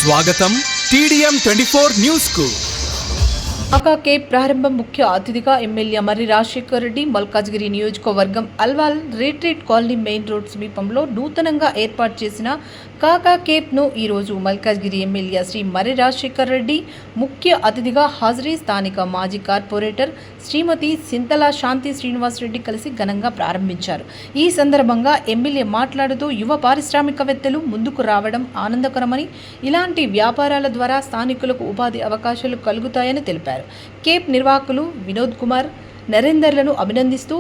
స్వాగతం TDM 24 news కు. కాకాకే ప్రారంభం ముఖ్య అతిథిగా ఎమ్మెల్యే మర్రి రాజశేఖర్ రెడ్డి మల్కాజ్గిరి నియోజకవర్గం Alwal retreat colony main road సమీపంలో నూతనంగా ఏర్పాటు చేసిన కాకాకేప్ను ఈరోజు మల్కాజ్గిరి ఎమ్మెల్యే శ్రీ మర్రి రాజశేఖర్ రెడ్డి ముఖ్య అతిథిగా హాజరై స్థానిక మాజీ కార్పొరేటర్ శ్రీమతి సింతల శాంతి శ్రీనివాస్ రెడ్డి కలిసి ఘనంగా ప్రారంభించారు. ఈ సందర్భంగా ఎమ్మెల్యే మాట్లాడుతూ యువ పారిశ్రామికవేత్తలు ముందుకు రావడం ఆనందకరమని, ఇలాంటి వ్యాపారాల ద్వారా స్థానికులకు ఉపాధి అవకాశాలు కలుగుతాయని తెలిపారు. కేప్ నిర్వాహకులు వినోద్ కుమార్, నరేందర్లను అభినందిస్తూ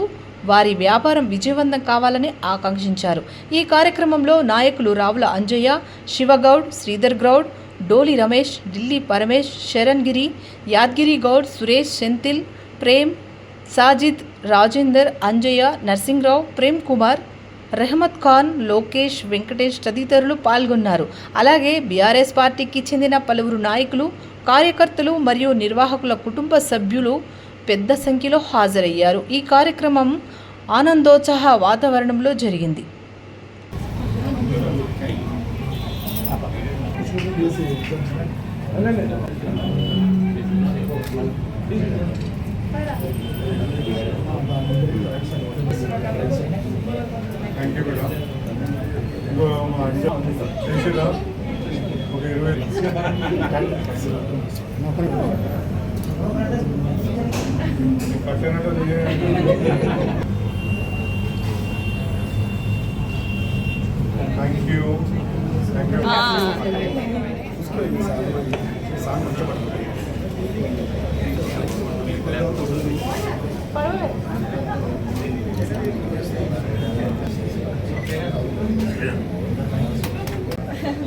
వారి వ్యాపారం విజయవంతం కావాలని ఆకాంక్షించారు. ఈ కార్యక్రమంలో నాయకులు రావుల అంజయ్య, శివగౌడ్, శ్రీధర్ గౌడ్, డోలి రమేష్, ఢిల్లీ పరమేష్, శరణ్ గిరి, యాద్గిరి గౌడ్, సురేష్, సెంతిల్, ప్రేమ్, సాజిద్, రాజేందర్, అంజయ్య, నర్సింగ్రావు, ప్రేమ్ కుమార్, రెహమత్ ఖాన్, లోకేష్, వెంకటేష్ తదితరులు పాల్గొన్నారు. అలాగే బీఆర్ఎస్ పార్టీకి చెందిన పలువురు నాయకులు, కార్యకర్తలు మరియు నిర్వాహకుల కుటుంబ సభ్యులు పెద్ద సంఖ్యలో హాజరయ్యారు. ఈ కార్యక్రమం ఆనందోత్సాహ వాతావరణంలో జరిగింది.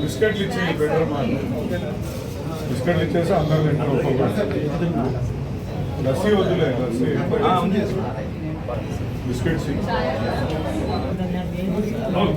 బిస్కెట్లు ఇచ్చేది బెటర్ మాట. బిస్కెట్లు ఇచ్చేసి అందరూ తింటారు. లస్సీ వద్దులే, లస్సీ బిస్కెట్స్ అవును.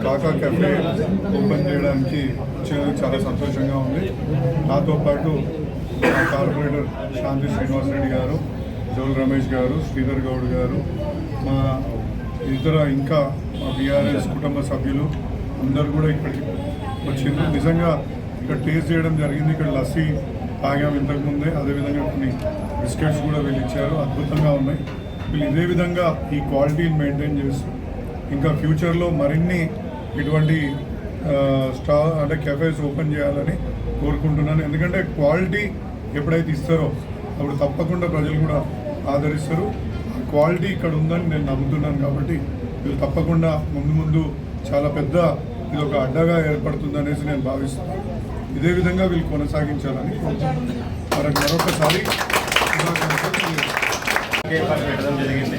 కాకా కెఫే ఓపెన్ చేయడానికి వచ్చేది చాలా సంతోషంగా ఉంది. నాతో పాటు మా కార్పొరేటర్ శాంతి శ్రీనివాస్ రెడ్డి గారు, డోల్ రమేష్ గారు, శ్రీధర్ గౌడ్ గారు, మా ఇంకా మా బీఆర్ఎస్ కుటుంబ సభ్యులు అందరూ కూడా ఇక్కడికి వచ్చింది. నిజంగా ఇక్కడ టేస్ట్ చేయడం జరిగింది. ఇక్కడ లస్సీ తాగాం ఇంతకుముందే, అదేవిధంగా కొన్ని బిస్కెట్స్ కూడా వీళ్ళు ఇచ్చారు, అద్భుతంగా ఉన్నాయి. వీళ్ళు ఇదే విధంగా ఈ క్వాలిటీని మెయింటైన్ చేస్తూ ఇంకా ఫ్యూచర్లో మరిన్ని ఇటువంటి కెఫేస్ ఓపెన్ చేయాలని కోరుకుంటున్నాను. ఎందుకంటే క్వాలిటీ ఎప్పుడైతే ఇస్తారో అప్పుడు తప్పకుండా ప్రజలు కూడా ఆదరిస్తారు. ఆ క్వాలిటీ ఇక్కడ ఉందని నేను నమ్ముతున్నాను. కాబట్టి వీళ్ళు తప్పకుండా ముందు చాలా పెద్ద ఇది ఒక అడ్డగా ఏర్పడుతుంది అనేసి నేను భావిస్తున్నాను. ఇదే విధంగా వీళ్ళు కొనసాగించాలని మరొకసారి జరిగింది.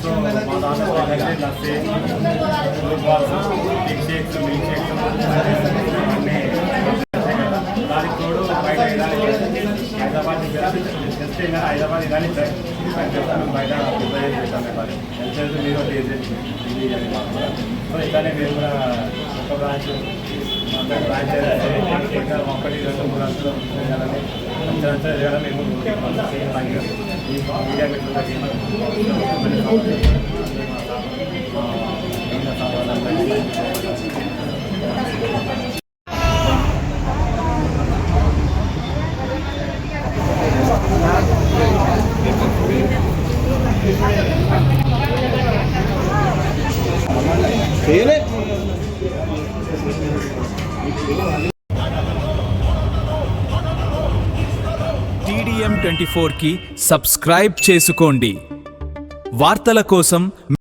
సో మా దాంట్లో లస్సీ, మిల్క్ షేక్స్ అన్నీ దానికి తోడు బయట హైదరాబాద్ జస్ట్ ఇంకా హైదరాబాద్ ఇలానే బయట ప్రిపేర్ చేస్తాను. మీరు ఇది సో ఇట్లానే మీరు కూడా ఒక బ్రాంచ్ బ్రాంచ్ ఇంకా 1-2 బ్రాంచ్లో చేయాలని చేయాలని మేము మీడియా TDM TDM24కి సబ్స్క్రైబ్ చేసుకోండి. వార్తల కోసం